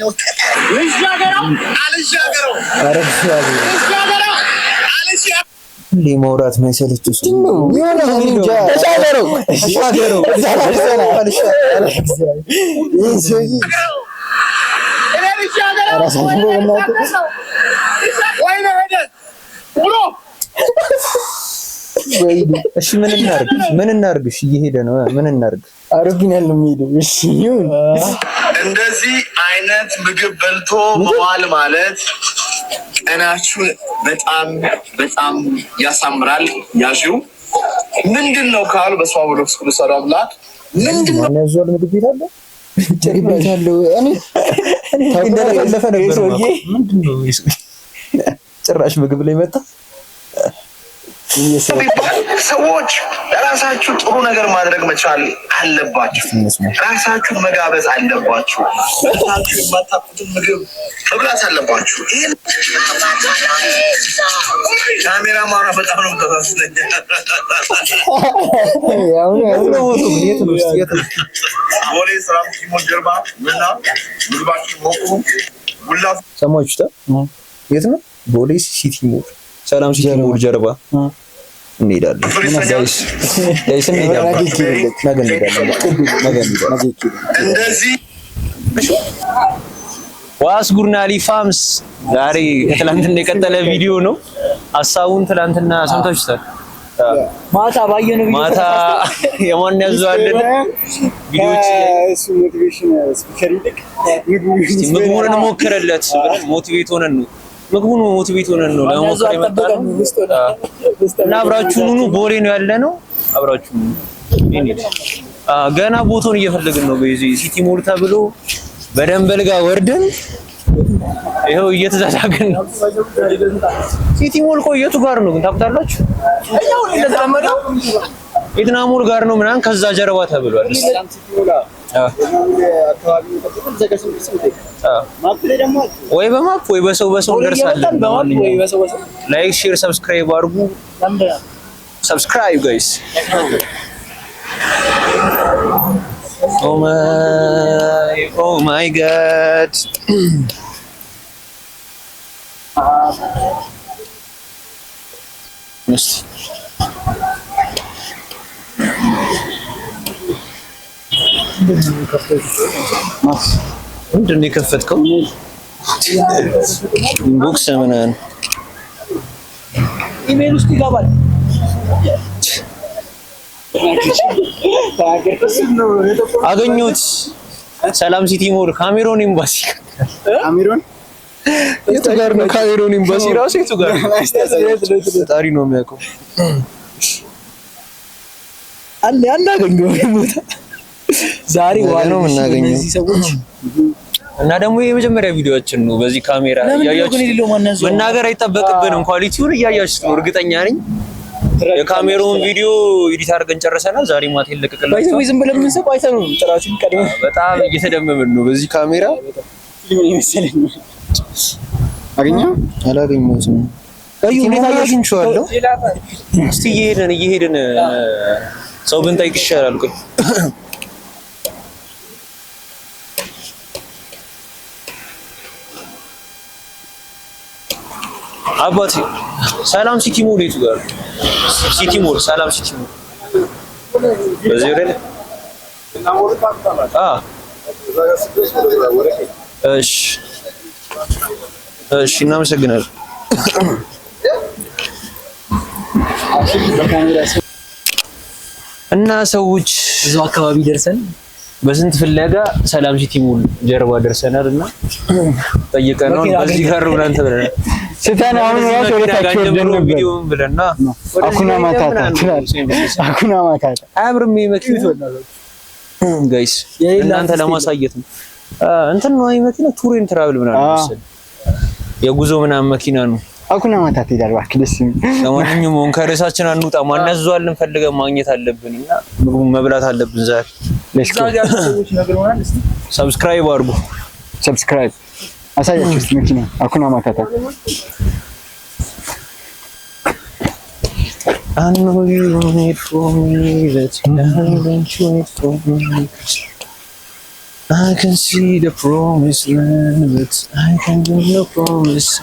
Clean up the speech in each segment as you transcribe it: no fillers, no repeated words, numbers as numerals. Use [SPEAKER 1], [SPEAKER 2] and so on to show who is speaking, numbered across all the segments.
[SPEAKER 1] ነው።
[SPEAKER 2] ማውራት ማይሰለች እሱ ነው። እሺ ምን እናርግ? እሺ እየሄደ ነው። ምን እናርግ? አረብኛል ነው የሚሄደው። እሺ ይሁን።
[SPEAKER 1] እንደዚህ አይነት ምግብ በልቶ መዋል ማለት ቀናችሁን በጣም ያሳምራል። ያዢው ምንድነው ካሉ በስመ አብ ወወልድ ወመንፈስ ቅዱስ አሐዱ አምላክ ምንድነው
[SPEAKER 2] ያዟል? ምግብ ቤት አለ፣ ጨርቅ ቤት አለ። እኔ እንደለፈለፈ ነበር። ምንድነው ጭራሽ ምግብ ላይ መጣ።
[SPEAKER 1] ሰዎች ለራሳችሁ ጥሩ ነገር ማድረግ መቻል አለባችሁ። ራሳችሁን መጋበዝ አለባችሁ። ራሳችሁ የማታውቁትን ምግብ መብላት አለባችሁ። ይሄን ካሜራ ማራ በጣም ነው ተሳስተኛ። ቦሌ ሰላም ሲሞን ጀርባ እና ምግባችሁ ሞቁ ሁላ
[SPEAKER 2] ሰማችሁታ? የት ነው? ቦሌ ሲቲ ሞል ሰላም ሲቲ ሞል ጀርባ እንሄዳለን። ዋስ ጉርናሊ ፋምስ ዛሬ ከትላንትና የቀጠለ ቪዲዮ ነው። ሀሳቡን ትላንትና ሰምታችሁታል። ማታ ባየነው ቪዲዮ ማታ የማን ያዘዋልን ቪዲዮዎች እሱ ሞቲቬሽን ስፒከር ይልቅ ምግቡን እንሞክረለት ሞቲቬት ሆነን ነው ምግቡን ሞቲቬት ሆነን ነው ለሞከር የመጣነው እና አብራችሁን ሁኑ። ቦሌ ነው ያለነው። አብራችሁን እንሂድ። ገና ቦታውን እየፈለግን ነው። በዚህ ሲቲ ሞል ተብሎ በደንበል ጋር ወርደን ይሄው እየተዛዛግን ነው። ሲቲ ሞል ቆየቱ ጋር ነው ግን ታውቁታላችሁ። እኛው እንደተለመደው የትና ሞል ጋር ነው ምናምን ከዛ ጀርባ ተብሏል። ወይ በማፕ ወይ በሰው እንደርሳለን። ላይክ ሼር ሰብስክራይብ አድርጉ። ሰብስክራይብ ጋይስ። ኦ ማይ ጋድ ምንድን ነው የከፈትከው? ኢንቦክስ ምናምን ኢሜል ውስጥ ይገባል። አገኘሁት። ሰላም ሲቲ ሞል ካሜሮን ኤምባሲ። ካሜሮን የቱ ጋር ነው? ካሜሮን ኤምባሲ ራሱ የቱ ጋር ነው? ፈጣሪ ነው የሚያውቀው። አለ አናገኘው ቦታ ዛሬ ዋናው የምናገኘው እዚህ ሰዎች እና ደግሞ የመጀመሪያ ቪዲዮአችን ነው። በዚህ ካሜራ እያያችሁ መናገር አይጠበቅብንም። ኳሊቲውን እያያችሁ ነው። እርግጠኛ ነኝ የካሜራውን ቪዲዮ ኤዲት አድርገን ጨርሰናል። ዛሬ ማታ ይለቀቅላችሁ። ዝም ብለን ምን ሰው አይተን ነው ጥራችን ቀድሞ በጣም እየተደመመን ነው። በዚህ ካሜራ ምን ይመስለኝ አገኘው አላገኘሁትም። አዩ ሁኔታ አግኝቼዋለሁ። እስቲ እየሄድን ሰው ብንጠይቅ ይሻላል። ቆይ አባቴ ሰላም ሲቲ ሞል የቱ ጋር? ሲቲ ሞል ሰላም ሲቲ ሞል በዚህ ወደ እሺ እናመሰግናለን። እና ሰዎች እዛው አካባቢ ደርሰን በስንት ፍለጋ ሰላም ሲቲ ሞል ጀርባ ደርሰናል እና ጠይቀነው በዚህ ጋር ነው እናንተ ብለናል። ስታና አሁን ራሱ ወደታች ወደን ብለና አኩና ማታታ አኩና ማታታ አብርም መኪና ጋይስ እናንተ ለማሳየት ነው። እንትን ነው አይ መኪና ቱሬን ትራቭል ምናምን መሰለኝ የጉዞ ምናምን መኪና ነው። አኩና ማታታ ይላል ባክልስ። ለማንኛውም ከርዕሳችን አንውጣ። ማን ያዘዋልን ፈልገን ማግኘት አለብንና ምግቡን መብላት አለብን ዛሬ። ሰብስክራይብ አድርጉ። ሰብስክራይብ አሳያችሁ እስቲ መኪና አኩና ማታታ I know you wait for me, that you don't wait for me. I can see the promised land, but I can do no promise.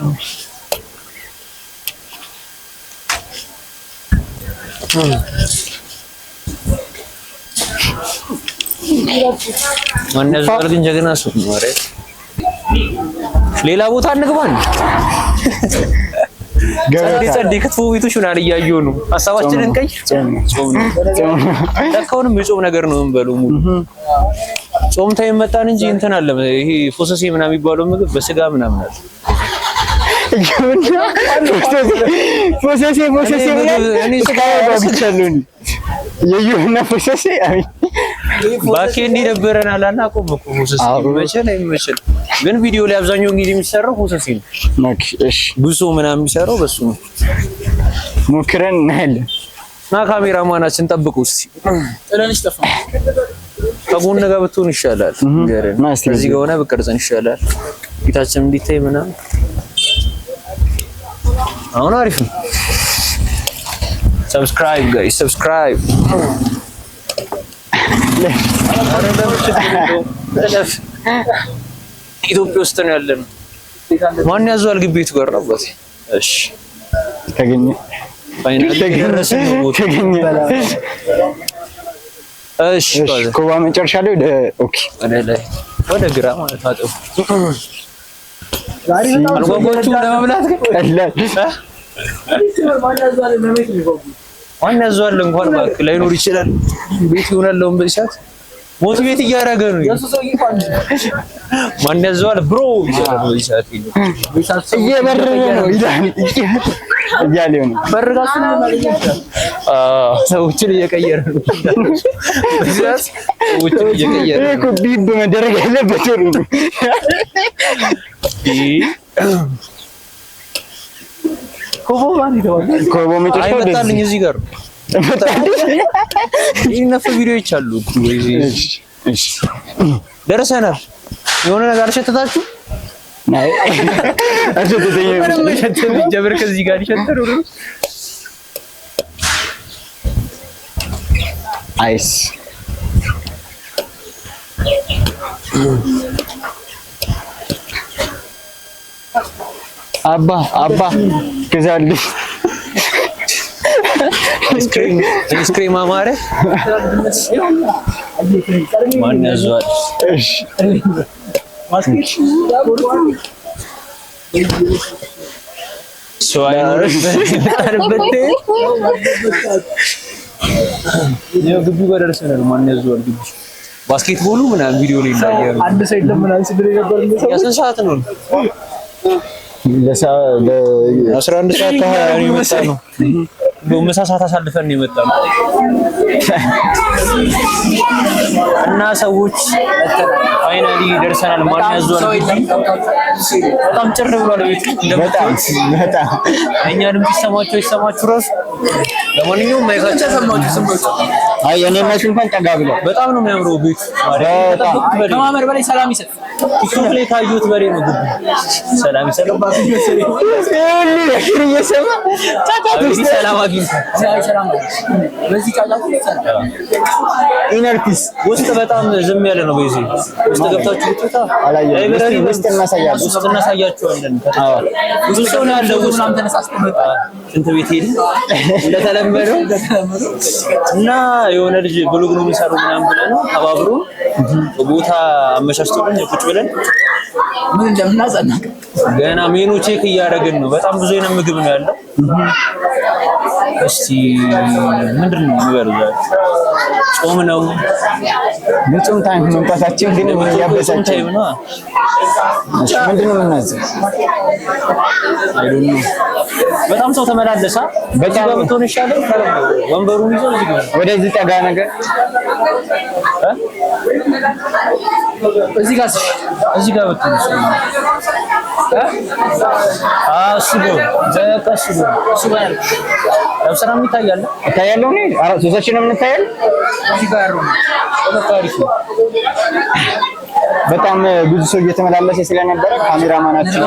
[SPEAKER 2] ማን ያዟል ግን ጀግና ሰው ነው። ኧረ ሌላ ቦታ እንግባን። ጸዴ ክትፎ ቤቶች ምናምን እያየሁ ነው። ሀሳባችንን ቀይ ጾም ለካውንም የጾም ነገር ነው የምንበለው ሙሉ ጾም ታይም መጣን እንጂ እንትን አለ ይሄ ፎሰሴ ምናምን የሚባለው ምግብ በስጋ ምናምን አለ። ፎሰሴ እኔ ስጋ ባብቻለሁ የዩና ፎሰሴ አይ ባኬ እንዲነበረናል አናቆም እኮ ፎሰሴ መቼም አይመችል ግን ቪዲዮ ላይ አብዛኛውን ጊዜ የሚሰራው ፎሰሴ ነው። እሺ ብዙ ምናምን የሚሰራው በሱ ነው። ሞክረን እናያለን እና ካሜራማናችን ጠብቁ እስቲ ጥለንሽ ጠፋ ከጎን ጋር ብትሆን ይሻላል። ገረን እዚህ ጋር ሆነ በቀርጸን ይሻላል ፊታችን እንዲታይ ምናምን አሁን አሪፍ ነው። ሰብስክራይብ ጋይስ ሰብስክራይብ ኢትዮጵያ ውስጥ ነው ያለነው። ማን ያዟል ግቢቱ ጋር ነው ባሲ እሺ ተገኘ ፋይናሊ ደረሰን ነው ተገኘ እሺ ኮባ መጨረሻ ላይ ኦኬ ወደ ግራ ማለት አጠው ዛሬ በጣም አልጓጓቹ ለመብላት ግን ቀላል ማን ያዟል እንኳን ባክ ላይኖር ይችላል ቤት ይሆናል በዚህ ሰዓት ሞቲቬት እያደረገ ነው ማን ያዟል ብሮ ይችላል በዚህ ሰዓት እየበረረ ነው ይላል እያለ ነው በረጋሱ ነው ማለት ነው። ሰዎችን እየቀየረ ነው በዚህ ሰዓት ሰዎችን እየቀየረ ነው እኮ ቢብ መደረግ ያለበት ነው ኮቦ ማን ይደዋል ኮቦ መጨረሻ አይመጣልኝ እዚህ ጋር ይነፍ ቪዲዮዎች አሉ እሺ ደረሰናል የሆነ ነገር ሸተታችሁ ናይ አሸተተኝ ጀብር ከዚህ ጋር ይሸተሩ አይስ አባ ከዛልሽ አይስክሪም አማረ ማን ያዟል እሺ ማስኪ ሶአይኖርሽ በተርበት ግቢ በደረሰናል። ማን ያዟል ግቢ ባስኬትቦሉ ምናምን ቪዲዮ ላይ እንዳያዩ አንድ ሰው ለምናን ሲድር ነበር ነው ሰዓት ነው ለ11 ሰዓት ከ20 የመጣ ነው በመሳ ሰዓት አሳልፈን ነው የመጣ ነው እና ሰዎች ፋይናሊ ደርሰናል። ማን ያዟል በጣም ጭር ብሏል ቤት በጣም እኛ ድምጽ ይሰማችሁ ራሱ ለማንኛውም ማይካቸው ሰማችሁ አይ እኔ ማይክ እንኳን ጠጋ ብሏል። በጣም ነው የሚያምረው ቤት ከማመር በላይ ሰላም ይሰጥ እሱ ላይ ካዩት በሬ ነው ግቡ ሰላም ይሰጥባችሁ ይሰማ ታታቱ ሰላም አግኝታ ሰላም በዚህ ቃላቱ ሰላም ኢነርፒስ ውስጥ በጣም ዝም ያለ ነው። በዚህ ውስጥ ገብታችሁ ትታ ላይብረሪ ውስጥ እናሳያችኋለን። ብዙ ሰው ነው ያለው ውስጥ ተነሳስተመጣ እንት ቤት ሄድ እንደተለመደው እና የሆነ ልጅ ብሎግ ነው የሚሰራው ምናምን ብለን አባብሩ ቦታ አመቻችቶልን ቁጭ ብለን ምን እንደምናጸናቅ ገና ሜኑ ቼክ እያደረግን ነው። በጣም ብዙ አይነት ምግብ ነው ያለው። እስቲ ምንድነው የሚበሉት? ጾም ነው ንጹም ታይም መምጣታችን ግን ያበሳጭ ታይም ነው። እሺ ምንድነው የምናዘው? አይዶን በጣም ሰው ተመላለሳ በቃ በመቶን ይሻላል። ወንበሩን ይዞ ወደዚህ ጠጋ ነገር እዚህ ጋር በትንሽ ሰራም ይታያል ነው ሶሳችን ነው የምንታያል እዚህ ጋር ነው
[SPEAKER 3] በጣም ብዙ ሰው እየተመላለሰ ስለነበረ ካሜራማናችን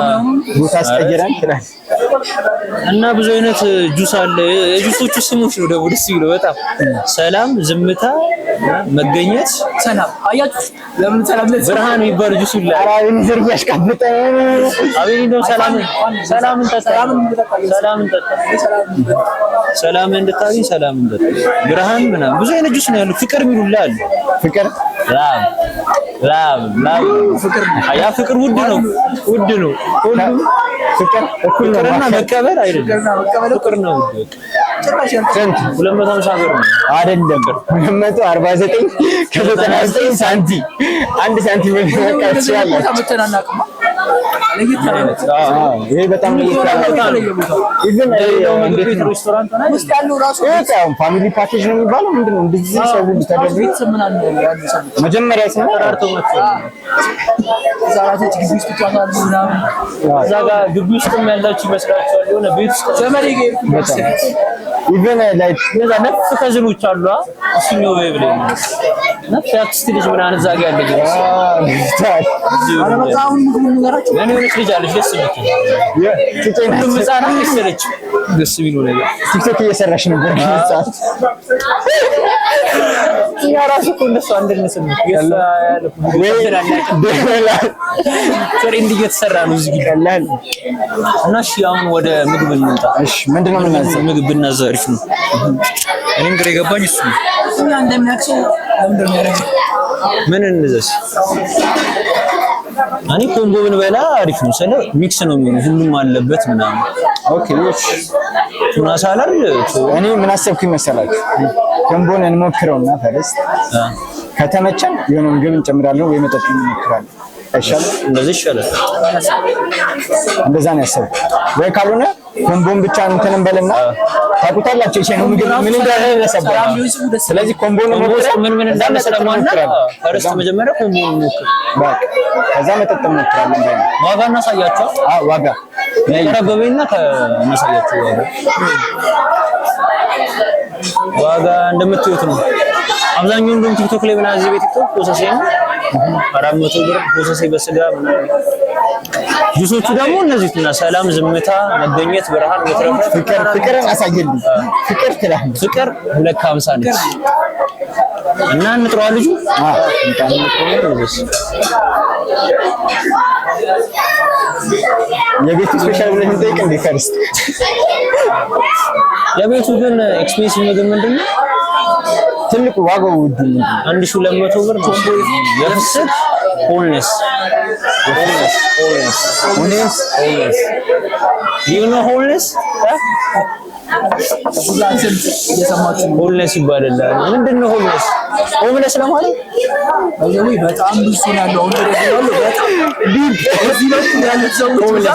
[SPEAKER 3] ቦታ አስቀይረን ትላል
[SPEAKER 2] እና ብዙ አይነት ጁስ አለ። የጁሶቹ ስሞች ነው ደግሞ ደስ ይለው በጣም ሰላም፣ ዝምታ፣ መገኘት፣
[SPEAKER 4] ሰላም አያችሁ። ለምን ሰላም ለዚህ
[SPEAKER 2] ብርሃን የሚባል ጁስ ይላል።
[SPEAKER 3] አራዊን ዝርግ ያስቀምጠ
[SPEAKER 2] አቤት ነው ሰላምን እንድታገኝ ሰላምን እንድታገኝ ብርሃን ምናምን ብዙ አይነት ጁስ ነው ያለው። ፍቅር የሚሉላ አለ። ፍቅር ያ ፍቅር ውድ ነው ሁሉ ፍቅር እኩል ነው። ፍቅርና መቀበል አይደለም። ፍቅር ነው ውድ ስንት 250 ብር ነው አይደለም 249 ከ99 ሳንቲም 1 ሳንቲም መቀበል ይችላል። ይሄ በጣም ሬስቶራንት ነው ውስጥ ያለው ራሱ ፋሚሊ ፓኬጅ ነው የሚባለው። ምንድነው እንደዚህ ሰው ሁሉ ተደርጎ መጀመሪያ ተራርቶ መጥቶ ዛራቶች ግቢ ውስጥ ተጫውተዋል ምናምን እዛ ጋር ግቢ ውስጥም ያላችሁ ይመስላችኋል። የሆነ ቤት ውስጥ ዘመዴ ጋር ኢቨን ላይክ እዛ ነፍ ከዝኖች አሉ እሱኛው በብለ ነፍ ያክስት ልጅ ምናምን እዛ ጋር ያለኝ አረበታውን ሁሉ ነገራችሁ ለኔ ልጅ አለች ደስ ይላል። ሁሉም ህፃናት ይሰለች ደስ የሚሉ ነገር ቲክቶክ እየሰራሽ ነበር ህፃናት ያ ራሱ እንደሱ አንደነስም ትሬንድ እየተሰራ ነው እዚህ ይላል። እና እሺ አሁን ወደ ምግብ እንምጣ። እሺ ምንድነው የምናዘው? ምግብ ብናዘው አሪፍ ነው። እኔም ግራ የገባኝ እሱ ነው። እና እንደሚያክሰው ለምን እንደሚያደርግ ምን እንዘዝ? እኔ ኮምቦ ብንበላ አሪፍ ነው። ስለ ሚክስ ነው የሚሆነው ሁሉም አለበት ምናምን። ኦኬ እሺ ቱና ሳላድ እኔ ምን አሰብኩኝ መሰላችሁ? ኮምቦን እንሞክረውና ፈርስት ከተመቸን የሆነ ምግብ እንጨምራለን ወይ መጠጥ እንሞክራለን። አይሻልም? እንደዚህ ይሻላል። እንደዛ ነው ያሰብኩት። ወይ ካልሆነ ኮምቦን ብቻ እንትን እንበልና ታውቁታላችሁ እሺ ነው ምግብ ምን እንደሆነ። ስለዚህ ኮምቦን እንሞክራለን። ምን እንዳለ ስለማንና ፈርስት መጀመሪያ ኮምቦን እንሞክር በቃ ከዛ መጠጥ እንሞክራለን። ዋጋ እናሳያችሁ። ዋጋ ያረጋበይና ከናሳያችሁ ዋጋ እንደምትዩት ነው። አብዛኛው እንደውም ቲክቶክ ላይ ምናምን እዚህ በቲክቶክ ፕሮሰስ ነው 400 ብር ፕሮሰስ በስጋ ምናምን። ጁሶቹ ደግሞ እነዚህ እና ሰላም፣ ዝምታ፣ መገኘት፣ ብርሃን፣ መትረፍ፣ ፍቅርን አሳየልኝ። ፍቅር ትላል ፍቅር 250 ነች እና እንጥራው ልጁ የቤቱ ስፔሻል ብለን እንጠይቅ እንዴ ፈርስት። የቤቱ ግን ኤክስፔንሲቭ ምግብ ምንድነው? ትልቁ ዋጋው ውድ ነው 1200 ብር ነው። የፍስክ ሆልነስ ሆልነስ ሆልነስ ይባላል። ምንድነው ሆልነስ? ሆምለስ ለማለት ወይ በጣም ብዙ ነው ያለው። አሁን በጣም እዚህ ነው ያለው ሰዎች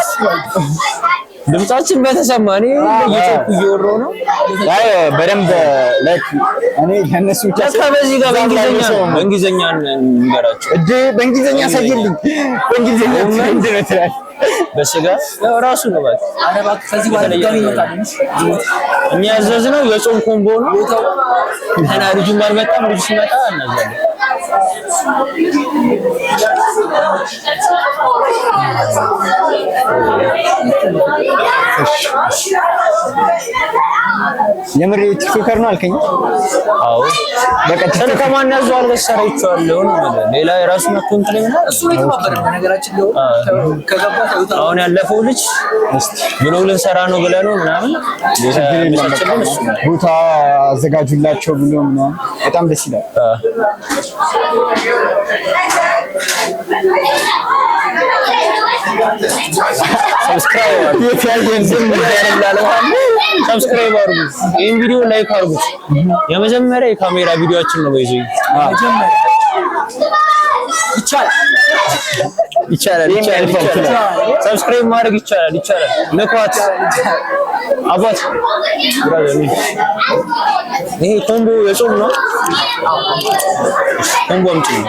[SPEAKER 2] ድምጻችን በተሰማ እኔ እየጮኩ እየወራሁ ነው። አይ በደንብ ላይክ እኔ ለነሱ በዚህ ጋር በእንግሊዘኛ እንገራቸው እዴ በእንግሊዘኛ ሳይልኝ በእንግሊዘኛ ምንድነው ትላለህ? በስጋ ራሱ ነው ባክ አረባክ ከዚህ በኋላ ጋር ይመጣል። እኛ ያዘዝነው የጾም ኮምቦ ነው። እና ልጁ ማልመጣም ልጁ ሲመጣ እናዛለን። የምር ቲክቶከር ነው አልከኝ? አዎ በቃ ቲክቶክ ማን ያዘዋል? በሰራይቻለሁ ነው ማለት ሌላ የራሱን አካውንት ላይ እና እሱ የተባበረ ነገራችን ነው። አሁን ያለፈው ልጅ ብሎ ልንሰራ ነው ብለህ ነው ምናምን ቦታ አዘጋጁላቸው ብሎ ምናምን በጣም ደስ ይላል። ሰብስክራይብ አድርጉ። ይሄን ቪዲዮ ላይክ አድርጉ። የመጀመሪያ የካሜራ ቪዲዮአችን ነው በይዞ ይቻላል። ሰብስክራይብ ማድረግ ይቻላል። ለኳት አባት ይሄ ኮምቦ የጾም ነው። ኮምቦ አምጪ ነው።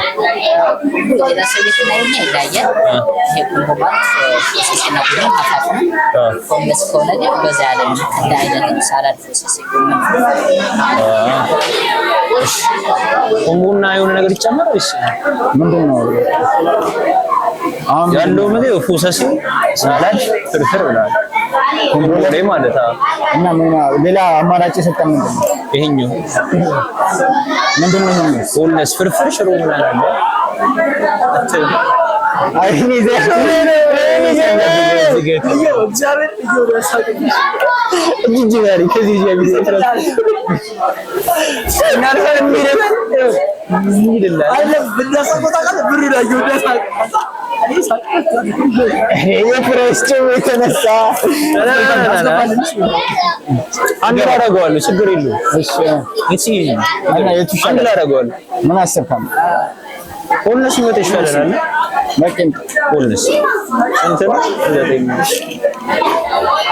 [SPEAKER 2] ኮምቦና የሆነ ነገር ይጨመር ወይስ
[SPEAKER 3] ምንድነው አሁን
[SPEAKER 2] ያለው ምግብ? ፉሰሲ ሳላድ ፍርፍር ብለዋል። ኮምቦ ላይ ማለት
[SPEAKER 3] እና ሌላ አማራጭ የሰጠን ምንድነው?
[SPEAKER 2] ይሄኛው
[SPEAKER 3] ምንድነው?
[SPEAKER 2] ሆልነስ ፍርፍር ሽሮ ምናምን አለ።
[SPEAKER 3] አይኔ
[SPEAKER 2] አንድ ላይ አደርገዋለሁ፣ ችግር የለውም። እሺ አንድ ላይ አደርገዋለሁ።
[SPEAKER 3] ምን አሰብካም?
[SPEAKER 2] ሆልነስ ይመጣ ይሻላል።
[SPEAKER 3] መቀን
[SPEAKER 2] ሆልነስ እንትን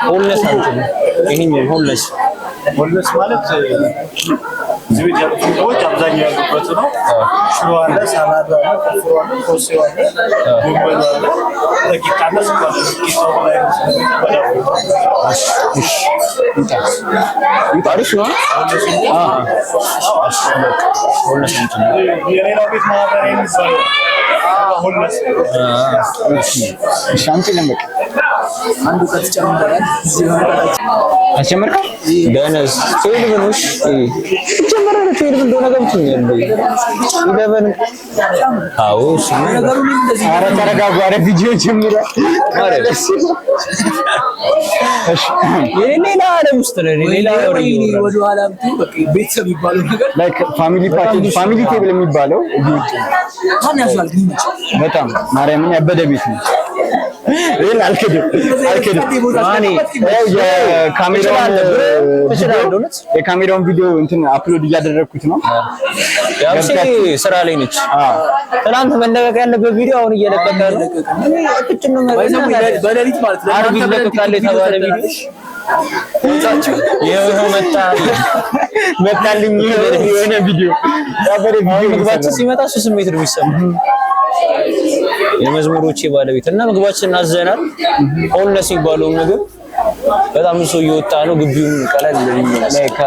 [SPEAKER 2] ሆልነስ አንተ ይሄኛው ሆልነስ
[SPEAKER 5] ማለት እዚህ ቤት ያሉት ሰዎች አብዛኛው ያሉበት ነው። ሽሮ አለ፣ ሰላድ አለ፣ ፍርፍር አለ፣ ኮሶ አለ፣ ጎመን አለ፣ ደቂቃና ስኳር ቂጣው ላይ
[SPEAKER 2] ይጣሪሽ ነው። ሆልነስ እንትን
[SPEAKER 5] የሌላው ቤት ማህበራዊ የሚባለው ሆልነስ
[SPEAKER 3] ሻንቺ ለምቅ
[SPEAKER 4] አንዱ ከተጨመረ
[SPEAKER 3] አስጀመርከው
[SPEAKER 2] ደነስ ቴልብኑሽ ጀመረ ቴልብ እንደሆነ ገብቶኛል። ይለበን አዎ
[SPEAKER 4] ነገሩ እንደዚህ
[SPEAKER 3] ኧረ ተረጋጉ። ኧረ ቪዲዮ ጀምራ
[SPEAKER 2] ሌላ ዓለም ውስጥ ነው። ሌላ
[SPEAKER 4] ወደ ኋላ በቃ ቤተሰብ የሚባለው ነገር
[SPEAKER 3] ላይክ ፋሚሊ ቴብል የሚባለው
[SPEAKER 4] ማን ያዟል ግን
[SPEAKER 3] በጣም ማርያምን ያበደ ቤት ነው። ይሄን አልክድም ማኔ የካሜራውን ቪዲዮ እንትን አፕሎድ እያደረግኩት ነው።
[SPEAKER 2] ያው ስራ ላይ ነች። ትናንት መለቀቅ ያለበት ቪዲዮ አሁን እየለቀቀ ነው። እጥጭ ነው
[SPEAKER 4] በሌሊት ማለት ነው።
[SPEAKER 2] አርብ ይለቀቃል የተባለ ቪዲዮ ይሄው መጣልኝ የሆነ ቪዲዮ ምግባችን ሲመጣ እሱ ስሜት ነው የሚሰማው። የመዝሙሮቼ ባለቤት እና ምግባችን አዘናል። ሆልነስ የሚባለው ምግብ በጣም ሰው እየወጣ ነው። ግቢውን ቀለል ለካ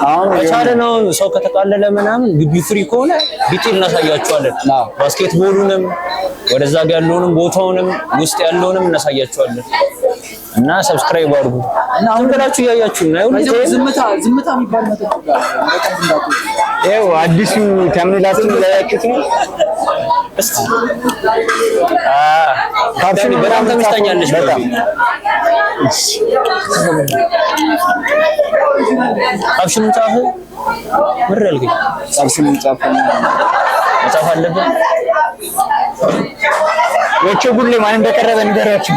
[SPEAKER 2] አሁን የቻለ ነው። ሰው ከተቃለለ ምናምን ግቢው ፍሪ ከሆነ ዲቴል እናሳያቸዋለን። ባስኬትቦሉንም ወደዛ ጋር ያለውንም ቦታውንም ውስጥ ያለውንም እናሳያቸዋለን። እና ሰብስክራይብ አድርጉ እና አሁን ብላችሁ እያያችሁ ነው።
[SPEAKER 4] ዝምታ የሚባል መጠጥ ጋር
[SPEAKER 3] ይኸው አዲሱ ተምኔላችን ያያችሁት ነው።
[SPEAKER 2] እስቲ ካፕሽን በጣም ተመችታኛለች። በጣም ካፕሽኑን ጻፈ ምር ያልከኝ
[SPEAKER 3] ካፕሽኑን ጻፈ
[SPEAKER 2] መጻፍ አለብን።
[SPEAKER 3] ወቸ ጉድ ላይ ማን እንደቀረበ ንገራችሁ።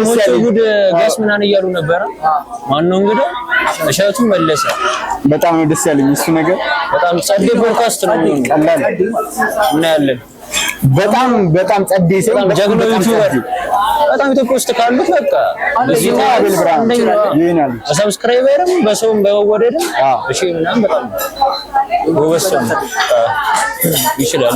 [SPEAKER 2] ወቸ ጉድ ጋስ ምናምን እያሉ ነበረ። ማነው እንግዲህ እሸቱ መለሰ።
[SPEAKER 3] በጣም ነው ደስ ያለኝ እሱ ነገር።
[SPEAKER 2] በጣም ጸዴ ፖድካስት ነው
[SPEAKER 3] ቀላል
[SPEAKER 2] እናያለን።
[SPEAKER 3] በጣም ጸዴ ሰው
[SPEAKER 2] ጀግኖ ዩቲዩበር በጣም ኢትዮጵያ ውስጥ ካሉት በቃ እዚህ አብል ብራንድ ይሄናል። ሰብስክራይበርም በሰውም በመወደድም እሺ ምናምን በጣም ጎበዝ ይችላል።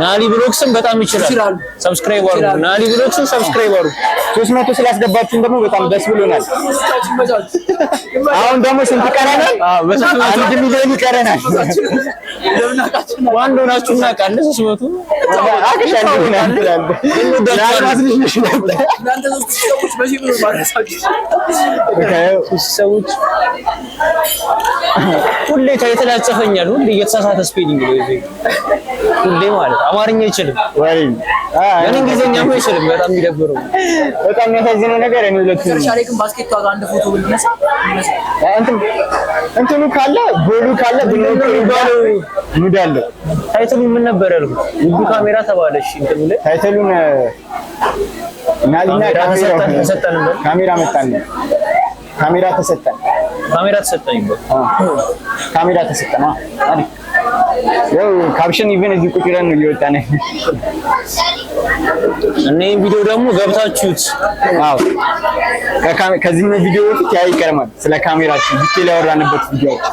[SPEAKER 2] ናሊ ብሎክስም በጣም ይችላል። ሰብስክራይብ አድርጉ። ናሊ ብሎክስን ሰብስክራይብ አድርጉ። 300 ስላስገባችሁን ደግሞ በጣም ደስ ብሎናል። አሁን ደግሞ ስንት ይቀረናል? 1 ሚሊዮን ይቀረናል። ዋንዶ ናችሁ እናውቃለን። 300 ሰዎች ሁሌ የተላጨፈኛል። ሁሌ እየተሳሳተ ስፔሊንግ ነው ይሄ ሁሌ ማለት አማርኛ አይችልም ወይ እንግሊዝኛም አይችልም። በጣም የሚደብረው በጣም የሚያሳዝነው ነገር እኔ ሁለቱም
[SPEAKER 4] ሻሌ ግን ባስኬቱ ጋር አንድ ፎቶ ብንነሳ
[SPEAKER 3] እንትኑ ካለ ጎሉ ካለ ብንባለው ሙዳለው።
[SPEAKER 2] ታይትሉ ምን ነበር ያልኩት? ውዱ ካሜራ ተባለሽ እንትኑ ላይ
[SPEAKER 3] ታይትሉን ናሊና ካሜራ መጣን። ካሜራ ተሰጠን አይደል? ያው ካፕሽን ኢቭን እዚህ ቁጭ ብለን ነው እየወጣን
[SPEAKER 2] እኔ ቪዲዮ ደግሞ ገብታችሁት
[SPEAKER 3] አዎ ከዚህ ቪዲዮ በፊት ያ ይቀርማል። ስለ ካሜራችን ዲቴል ያወራንበት ቪዲዮዎች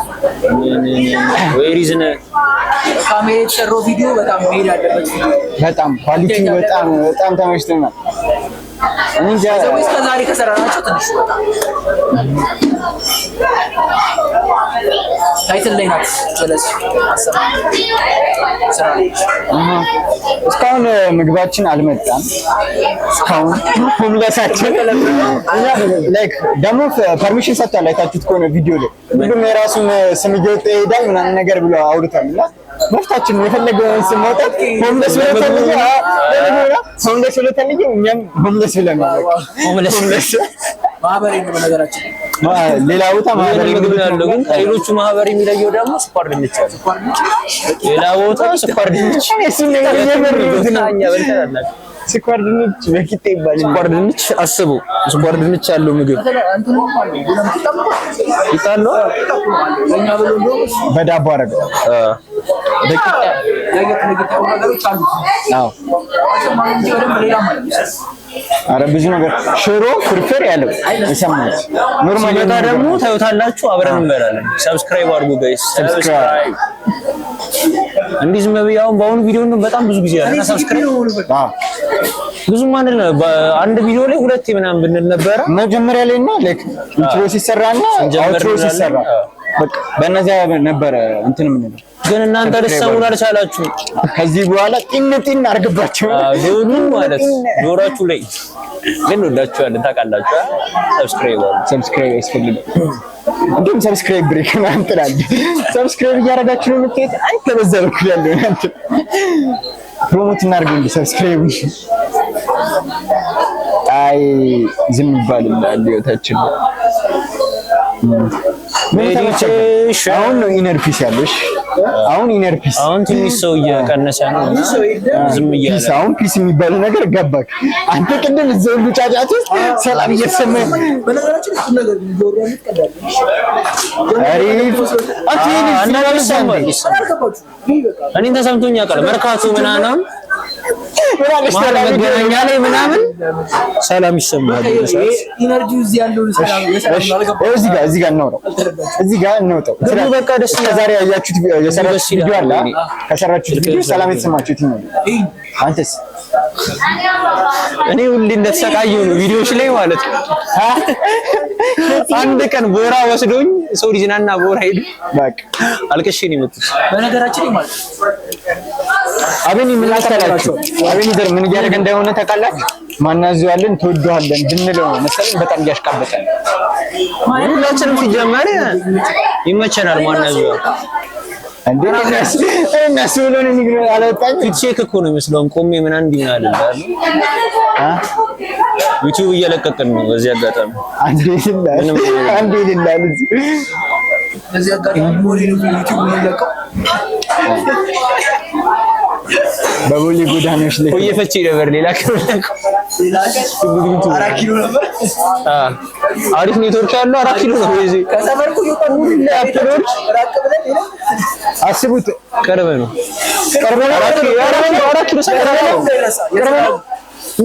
[SPEAKER 2] ወይ ሪዝን
[SPEAKER 4] ካሜራ የተሰራው ቪዲዮ በጣም ሄድ ያለበት
[SPEAKER 3] በጣም ኳሊቲ በጣም ተመችቶናል። እንጃ
[SPEAKER 4] እስከ ዛሬ ከሰራናቸው ትንሽ ታይትል ላይ ናት። ስለዚህ
[SPEAKER 3] እስካሁን ምግባችን አልመጣም። እስካሁን ሆምለሳችን ላይክ ደግሞ ፐርሚሽን ሰጥቷል። አይታችሁት ከሆነ ቪዲዮ ላይ ሁሉም የራሱን ስም እየወጣ ይሄዳል ምናምን ነገር ብሎ አውርቷል እና መፍታችን የፈለገውን ስም ማውጣት ሆምለስ ብለተልየ እኛም ሆምለስ ብለን ሆምለስ
[SPEAKER 4] ማህበሬ ነው በነገራችን።
[SPEAKER 3] ሌላ ቦታ ማህበሬ
[SPEAKER 2] ምግብ ያለው ግን ከሌሎቹ ማህበር የሚለየው ደግሞ ስኳር ድንች አለ። ሌላ ቦታ ስኳር ድንች
[SPEAKER 3] እሱን ነገር የመረሩትና
[SPEAKER 2] እኛ በልተናል።
[SPEAKER 3] ስኳር ድንች በቂጤ ይባላል።
[SPEAKER 2] ስኳር ድንች አስቡ። ስኳር ድንች ያለው ምግብ ይጣሉ
[SPEAKER 3] በዳቦ አደረገው።
[SPEAKER 2] ደቂቃ
[SPEAKER 3] አዎ አረ ብዙ ነገር ሽሮ ፍርፍር ያለው ይሰማል። ኖርማል
[SPEAKER 2] ሲመጣ ደግሞ ታዩታላችሁ። አብረን እንበላለን። ሰብስክራይብ አድርጉ ጋይስ። ሰብስክራይብ እንዲህ ዝም ብዬ አሁን በአሁኑ ቪዲዮ ነው በጣም ብዙ ጊዜ ያለና ሰብስክራይብ ብዙም አይደለም። በአንድ ቪዲዮ ላይ ሁለቴ ምናምን ብንል ነበረ
[SPEAKER 3] መጀመሪያ ላይ እና ላይክ ኢንትሮ ሲሰራና አውትሮ ሲሰራ በቃ በእነዚያ ነበረ እንትን ምን ነው
[SPEAKER 2] ግን እናንተ ልትሰሙን አልቻላችሁም።
[SPEAKER 3] ከዚህ በኋላ ጢን አድርግባቸው
[SPEAKER 2] ዶሩ ማለት ዶራችሁ ላይ ግን ወዳችኋለን ታውቃላችሁ። ሰብስክራይብ ያስፈልጋል።
[SPEAKER 3] እንዴም ሰብስክራይብ ብሬክ ምናምን ትላለህ። ሰብስክራይብ እያደረጋችሁ ነው የምትሄድ አንተ በዛ በኩል ያለው አንተ ፕሮሞት እናድርግ እንደ ሰብስክራይብ አይ ዝም ይባላል ህይወታችን
[SPEAKER 2] ሜዲቴሽን
[SPEAKER 3] አሁን ነው ኢነር ፒስ ያለሽ። አሁን ኢነር ፒስ
[SPEAKER 2] አሁን ትንሽ ሰው እየቀነሰ ነው እና ዝም እያለ
[SPEAKER 3] አሁን ፒስ የሚባለው ነገር ገባክ አንተ። ቅድም እዛው ሁሉ ጫጫታ ውስጥ ሰላም እየተሰማኝ
[SPEAKER 4] በነገራችን እሱ ነገር ጆሮን ይቀዳል።
[SPEAKER 2] እኔን ተሰምቶኝ ያውቃል። መርካቶ ምናምን መገናኛ ላይ ምናምን ሰላም ይሰማል።
[SPEAKER 4] ኢነርጂው እዚህ ያለው ሰላም
[SPEAKER 3] እዚህ ጋር ነው እዚህ ጋር ነው
[SPEAKER 2] ግን በቃ ደስ
[SPEAKER 3] ዛሬ ያያችሁት የሰራችሁት ቪዲዮ አለ። ከሰራችሁት ቪዲዮ ሰላም የተሰማችሁት ነው። አንተስ?
[SPEAKER 2] እኔ ሁሌ እንደተሰቃየሁ ነው ቪዲዮዎች ላይ ማለት ነው። አንድ ቀን ቦራ ወስዶኝ ሰው ልጅናና ቦራ ሄዱ።
[SPEAKER 3] በቃ
[SPEAKER 2] አልቅሼ ነው የመጡት።
[SPEAKER 4] በነገራችን ማለት
[SPEAKER 3] አቤኒ ምን አስተላልፋችሁ? አቤኒ ዘር ምን እያደረገ እንደሆነ ታውቃላችሁ? ማናዘዋለን ተወደዋለን ብንለው መሰለኝ በጣም እያሽቃበጠን
[SPEAKER 2] ሁላችንም ሲጀመር ይመቸናል። ማናዘው
[SPEAKER 3] እንዴ እነሱ ብሎን ንግር አላወጣኝ
[SPEAKER 2] ፊት ቼክ እኮ ነው የሚመስለው። ቆሜ ምን አንድ ይሆናል አይደል? ዩቲዩብ እየለቀቅን ነው። በዚህ አጋጣሚ
[SPEAKER 3] አንዴ ይላል
[SPEAKER 4] በዚህ አጋጣሚ ዩቲዩብ ነው ለቀው
[SPEAKER 3] በቦሌ ጎዳናዎች ላይ
[SPEAKER 2] ቆየ ፈቺ ነበር። ሌላ
[SPEAKER 4] ኪሎ ነበር።
[SPEAKER 2] አሪፍ ኔትወርክ ያለው 4 ኪሎ ነው። እዚህ
[SPEAKER 4] ከሰፈርኩ ይወጣሉ አፕሎድ ራቅ ብለን
[SPEAKER 3] አስቡት።
[SPEAKER 2] ቅርብ ነው። 4 ኪሎ ሰፈር ነው።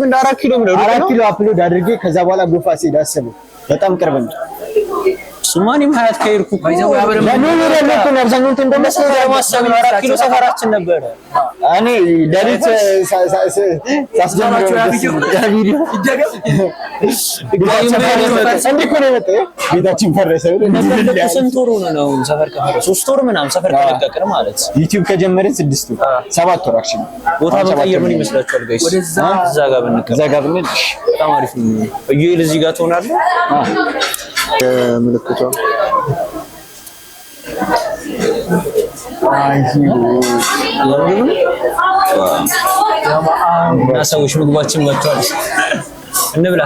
[SPEAKER 2] ምን 4 ኪሎ ነው?
[SPEAKER 3] 4 ኪሎ አፕሎድ አድርጌ ከዛ በኋላ ጎፋ ሲሄድ አስቡ። በጣም ቅርብ ነው።
[SPEAKER 2] ሱማኒም ሀያት ከሄድኩ
[SPEAKER 3] አብዛኛው እንደምትመስለው
[SPEAKER 2] ለማሰብ 4 ኪሎ ሰፈራችን ነበረ።
[SPEAKER 3] እኔ ዳሪት ሳስጀምረው ቪዲዮ ቤታችን ፈረሰ።
[SPEAKER 2] ስንት ወር ነው ሰፈር ከፈረሰ? 3 ወር ምናምን ሰፈር ከለቀቅን ማለት
[SPEAKER 3] ዩቲዩብ ከጀመርን 6 ወር 7 ወር አክቹሊ።
[SPEAKER 2] ቦታ መቀየር ምን ይመስላችኋል ጋይስ? እዛ ጋር ብንል በጣም አሪፍ ነው። እዩኤል እዚህ ጋር ትሆናለህ። ምልክቷ እና ሰዎች ምግባችን መጥቷል። እንብላ።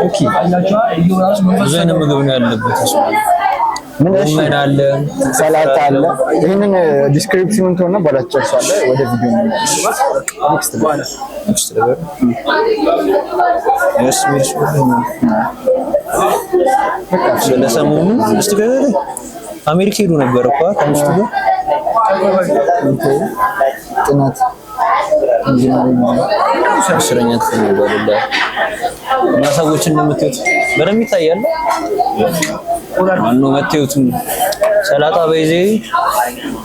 [SPEAKER 2] ኦኬ ብዙ አይነት ምግብ ነው ያለበት። ምን አለ?
[SPEAKER 3] ሰላጣ አለ። ይሄንን ዲስክሪፕሽኑን ተውና በኋላ ጨርሳለሁ። ወደ ቪዲዮ ነው ኔክስት ነገር
[SPEAKER 2] ስለሰሞኑ እስቲ ገበሬ አሜሪካ ሄዱ ነበር እኮ ከሚስቱ ጋር
[SPEAKER 3] ጥናት
[SPEAKER 2] አስረኛ ክፍል ነበር እና ሰዎች እንደምትዩት በደንብ ይታያል። ማነው መተዩት? ሰላጣ በይዜ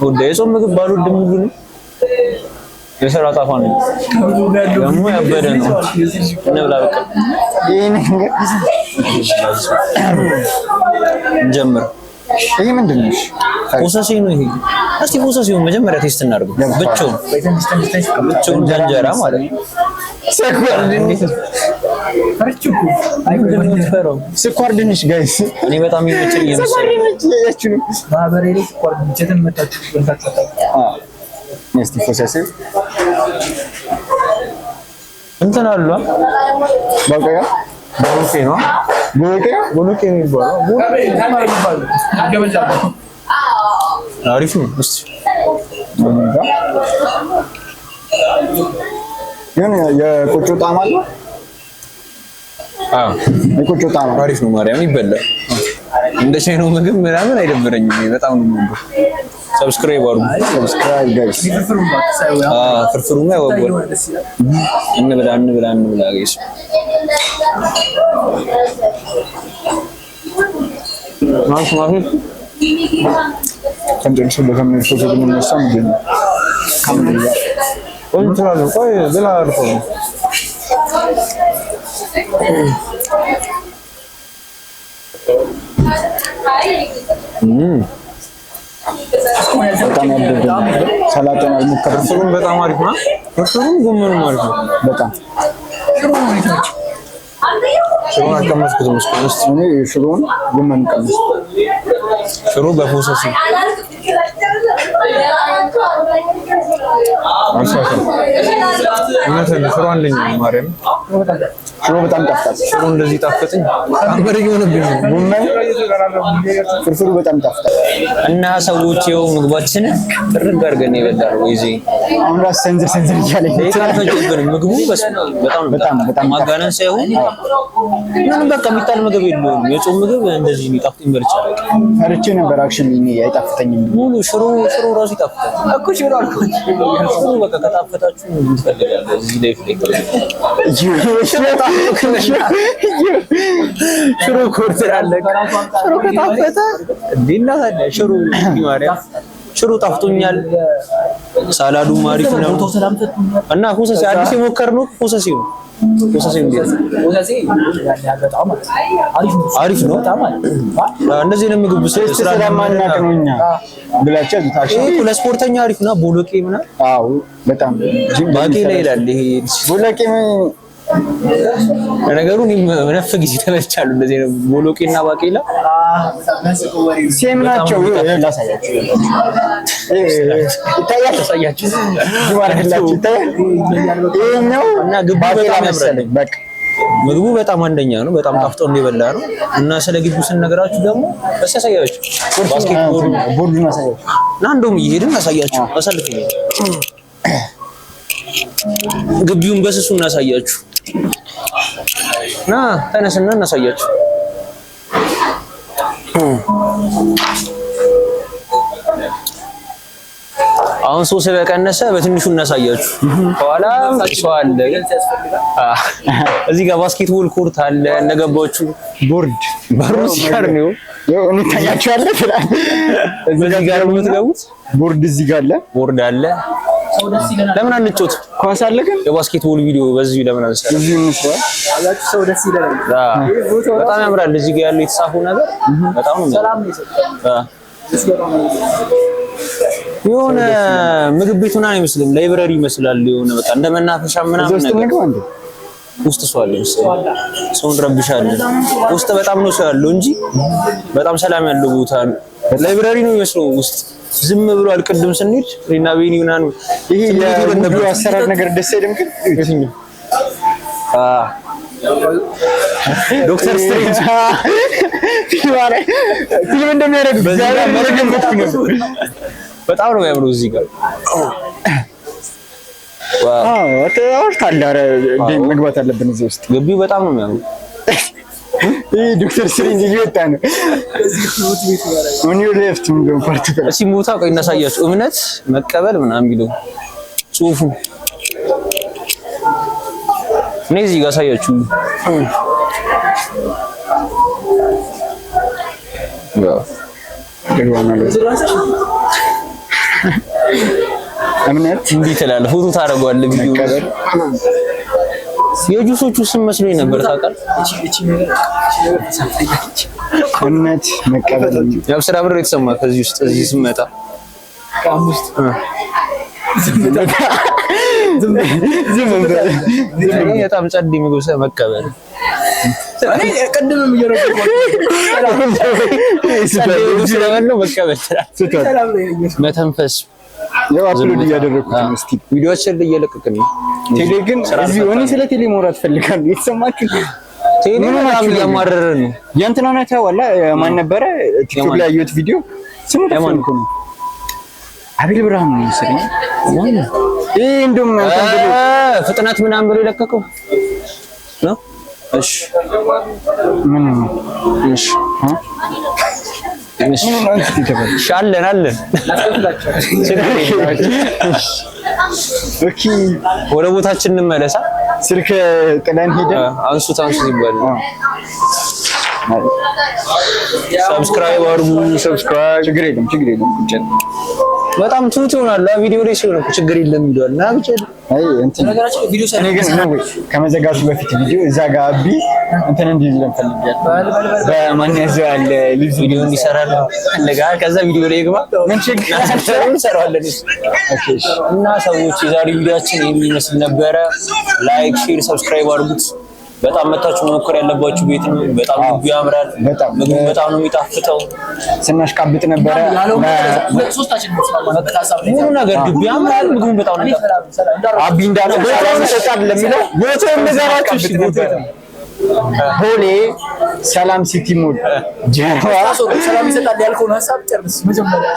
[SPEAKER 2] ወደ የጾም ምግብ ባልወድም ሁሉ የሰራው ጣፋን ደግሞ ያበደ ነው። እንብላ በቃ እንጀምር።
[SPEAKER 3] ይሄ ምንድን ነው?
[SPEAKER 2] ፖሰሲ ነው ይሄ። እስቲ ፖሰሲውን መጀመሪያ ቴስት እናድርገው። ብቻውን እንጀራ ማለት ነው።
[SPEAKER 3] ስኳር ድንች ጋይስ፣
[SPEAKER 2] እኔ በጣም ይመቸኝ የመሰለኝ
[SPEAKER 4] ማህበሬ ላይ ስኳር ድንችትን መታችሁ በልታችሁ
[SPEAKER 3] እስቲ ፖሰሲ
[SPEAKER 2] እንትን አሉ
[SPEAKER 3] በቃ
[SPEAKER 2] ቦሎቄ ነው ቦሎቄ የሚባለው አሪፍ ነው። እስቲ
[SPEAKER 3] የቆጮ ጣዕም አለው። የቆጮ ጣዕም
[SPEAKER 2] አሪፍ ነው። ማርያም ይበላል። እንደ ቻይናው ምግብ ምናምን አይደብረኝም። በጣም ነው የምወደው። ሰብስክራይብ አድርጉ።
[SPEAKER 3] ሰብስክራይብ ጋይስ።
[SPEAKER 2] ፍርፍሩማ ያወጣል። እንብላ ጋይስ። ማሽ
[SPEAKER 3] ከንጨርሱ በከምን ፎቶ ብንነሳ ምንድን ነው
[SPEAKER 2] ቆይ ብላ አልፎ
[SPEAKER 3] በጣም ያበደ ሰላጣን አልሞከረም።
[SPEAKER 2] ፍርፍሩን በጣም አሪፍ ነው። ፍርፍሩን ጎመኑም አሪፍ ነው።
[SPEAKER 3] በጣም
[SPEAKER 2] ሽሮን አልቀመስኩትም እስካሁን። እስኪ
[SPEAKER 3] እኔ ሽሮን ጎመን ቀምስ።
[SPEAKER 2] ሽሮ በፖሰሲ እውነትህን ሽሮ አንደኛ ማርያም።
[SPEAKER 3] ሽሮ በጣም ጣፍጣል።
[SPEAKER 2] ሽሮ እንደዚህ ጣፈጠኝ አንበረኝ ሆነብኝ።
[SPEAKER 3] ጎመን ፍርፍሩ በጣም ጣፍጣል።
[SPEAKER 2] እና ሰዎች ይኸው ምግባችንን ጥርግ አድርገን የበላነው ወይዚ
[SPEAKER 3] አሁን ራስ ሰንዝር እያለኝ
[SPEAKER 2] ምግቡ በጣም ማጋነን ሳይሆን ምንም በቃ የሚጣል ምግብ የለውም። የጾም ምግብ እንደዚህ የሚጣፍጥ ይመርጫል።
[SPEAKER 3] ፈርቼ ነበር አክሽን አይጣፍጠኝም።
[SPEAKER 2] ሙሉ ሽሮ ራሱ ይጣፍጣል እኮ ሽሮ አልኩኝ። ሽሮ በቃ ከጣፈጣችሁ ምን ትፈልጋለህ? እዚህ ላይ ሽሮ ኮርተር አለ። ሽሮ ከጣፈጠ እንዴና ታዲያ ሽሮ ማርያም ሽሮ ጣፍጦኛል። ሳላዱም አሪፍ ነው እና ፖሰሲ አዲስ የሞከርነው ፖሰሲ ነው። ፖሰሲ አሪፍ ነው። እንደዚህ ነው ምግብ
[SPEAKER 3] ስለማናውቅ ነው እኛ ብላችሁ ታሽ
[SPEAKER 2] ለስፖርተኛ አሪፍ ነው። ቦሎቄ ምናምን
[SPEAKER 3] አዎ በጣም
[SPEAKER 2] ባቄላ ይላል ይሄ
[SPEAKER 3] ቦሎቄ
[SPEAKER 2] ነገሩ ነፍ ጊዜ ተበልቻለሁ። እንደዚህ ነው ቦሎቄና ባቄላ
[SPEAKER 3] ሴም ናቸው። ላሳያችሁ ይታያል። ታሳያችሁ ይሄኛው
[SPEAKER 2] እና ግቡ በጣም ያምራል። በቃ ምግቡ በጣም አንደኛ ነው። በጣም ጣፍጦ እንደበላ ነው። እና ስለ ግቢው ስንነግራችሁ ደግሞ ያሳያችሁ ባስኬትቦል
[SPEAKER 3] ቦርዱን ያሳያችሁ
[SPEAKER 2] እና እንደውም እየሄድን ያሳያችሁ አሳልፈኝ ግቢውን በስሱ እናሳያችሁ። ና ተነስና እናሳያችሁ። አሁን ሰው ስለቀነሰ በትንሹ እናሳያችሁ። በኋላ ሰው አለ። እዚህ ጋር ባስኬትቦል ኮርት አለ። እንደገባቹ ቦርድ በሩ ሲቀር ነው
[SPEAKER 3] እንታያችኋለ።
[SPEAKER 2] እዚህ ጋር ነው የምትገቡት።
[SPEAKER 3] ቦርድ እዚህ ጋር አለ።
[SPEAKER 2] ቦርድ አለ። ለምን አንጮት? ኳስ አለ ግን የባስኬትቦል ቪዲዮ በዚህ ለምን አንሰራ?
[SPEAKER 3] እዚህ እንስራ።
[SPEAKER 4] አላችሁ ሰው ደስ ይላል።
[SPEAKER 2] በጣም ያምራል። እዚህ ጋር ያለው የተጻፈው ነገር በጣም ነው ሰላም ነው። የሆነ ምግብ ቤት ምናምን አይመስልም፣ ላይብረሪ ይመስላል። የሆነ በቃ እንደ መናፈሻ ምናምን ነገር ውስጥ ሰው አለ። ሰውን ረብሻለን። ውስጥ በጣም ነው ሰው ያለው እንጂ በጣም ሰላም ያለው ቦታ ነው። ላይብረሪ ነው የሚመስለው ውስጥ ዝም ብሏል። ቅድም ስንሄድ እና ቤኒ ምናምን
[SPEAKER 3] ይሄ የቡድኑ አሰራር ነገር ደስ አይልም። ግን የትኛው
[SPEAKER 2] ዶክተር ስትሬንጅ
[SPEAKER 3] ፊልም እንደሚያደርግ
[SPEAKER 2] በጣም ነው የሚያምረው። እዚህ ጋር
[SPEAKER 3] መግባት አለብን እዚህ ውስጥ።
[SPEAKER 2] ግቢው በጣም ነው የሚያምረው።
[SPEAKER 3] ይሄ ዶክተር ስትሬንጅ እየወጣ ነው።
[SPEAKER 2] እሺ ሞታ ቆይ እናሳያችሁ። እምነት መቀበል ምናምን ቢለው ጽሁፉ እኔ እዚህ ጋር አሳያችሁ።
[SPEAKER 3] እምነት
[SPEAKER 2] እንዲህ ትላለህ፣ ፎቶ ታደርገዋለህ ቪዲዮ። የጁሶቹ ስም መስሎኝ ነበር ታውቃለህ።
[SPEAKER 3] እምነት መቀበል
[SPEAKER 2] ያው ስራ ብር የተሰማ ከዚህ ውስጥ እዚህ ስመጣ በጣም ጸድ ምግብ መቀበል
[SPEAKER 4] እኔ ቀድመም እየረገጥኩ
[SPEAKER 2] ስለበለው መቀበል መተንፈስ
[SPEAKER 3] ያው አፕሎድ እያደረኩት ነው። እስቲ
[SPEAKER 2] ቪዲዮዎችን እየለቀቅን ነው።
[SPEAKER 3] ቴሌ ግን እዚህ ሆነ ስለ ቴሌ ማውራት ፈልጋለሁ። የተሰማችሁ
[SPEAKER 2] ቴሌ ምናምን እያማረረን ነው።
[SPEAKER 3] ያንተና ነው ታዋላ ማን ነበረ ቲክቶክ ላይ ያየሁት ቪዲዮ ስሙ ተፈልኩ ነው። አቤል ብርሃኑ ነው መሰለኝ። እንደውም
[SPEAKER 2] ፍጥነት ምናምን ብሎ የለቀቀው ነው። እሺ
[SPEAKER 3] ምን ነው?
[SPEAKER 2] እሺ አለን
[SPEAKER 3] ኦኬ፣
[SPEAKER 2] ወደ ቦታችን እንመለሳ።
[SPEAKER 3] ስልክ ጥለን ሄደን
[SPEAKER 2] አንሱት ይባል። ሰብስክራይብ አድርጉ።
[SPEAKER 3] ችግር የለም
[SPEAKER 2] በጣም ትሁት ይሆናል። ቪዲዮ ላይ ሲሆን ችግር የለም ይላል እና ብቻ
[SPEAKER 3] አይ እንትን
[SPEAKER 4] ነገራችን ቪዲዮ
[SPEAKER 3] እኔ ግን ነው ከመዘጋቱ በፊት ቪዲዮ እዛ ጋር አቢ እንትን እንዲዝለን ፈልጋለሁ። በማን ያዘዋል ቪዲዮ እንዲሰራል ፈልጋ ከዛ ቪዲዮ ላይ ይግባ ምን ችግር እንሰራዋለን። ኦኬ
[SPEAKER 2] እና ሰዎች የዛሬ ቪዲዮአችን ይሄን ይመስል ነበረ። ላይክ፣ ሼር፣ ሰብስክራይብ አድርጉት። በጣም መታችሁ መሞከር ያለባችሁ ቤት ነው። በጣም ምግቡ ያምራል። ምግቡ በጣም ነው የሚጣፍጠው።
[SPEAKER 3] ስናሽቃብጥ ነበረ
[SPEAKER 4] ሶስታችን ነው
[SPEAKER 2] ሙሉ ነገር ግቡ ያምራል። ምግቡ በጣም ነው የሚጣፍጠው።
[SPEAKER 3] አቢ እንዳለ ሰላም ይሰጣል ለሚለው ቦታው እንደዘራችሁ ነበር። ቦሌ ሰላም ሲቲ ሞል ጀርባ
[SPEAKER 4] ሰላም ይሰጣል ያልከውን ሀሳብ ጨርስ መጀመሪያ።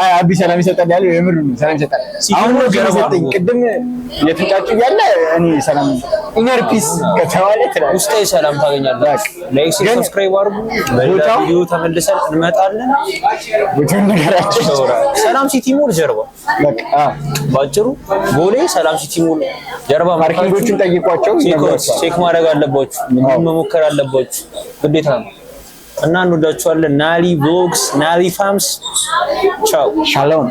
[SPEAKER 3] አይ አቢ ሰላም ይሰጣል ያለው የምር ነው። ሰላም ይሰጣል አሁን ነው ገረሰጠኝ። ቅድም የትንጫጩ ያለ እኔ ሰላም ኢነር ፒስ ከተባለ ትላለህ
[SPEAKER 2] ውስጤ ሰላም ታገኛለህ። ላይክ፣ ሰብስክራይብ አድርጉ። በሌላ ቪዲዮ ተመልሰን እንመጣለን።
[SPEAKER 3] ቦታው ነገራችሁ
[SPEAKER 2] ሰላም ሲቲ ሞል ጀርባ
[SPEAKER 3] በቃ
[SPEAKER 2] ባጭሩ ቦሌ ሰላም ሲቲ ሞል ጀርባ
[SPEAKER 3] ፓርኪንጎቹን ጠይቋቸው።
[SPEAKER 2] ቼክ ማድረግ አለባችሁ። ምግብ መሞከር አለባችሁ ግዴታ ነው። እና እንወዳችኋለን። ናሊ ቭሎግስ፣ ናሊ ፋርምስ። ቻው
[SPEAKER 3] ሻሎም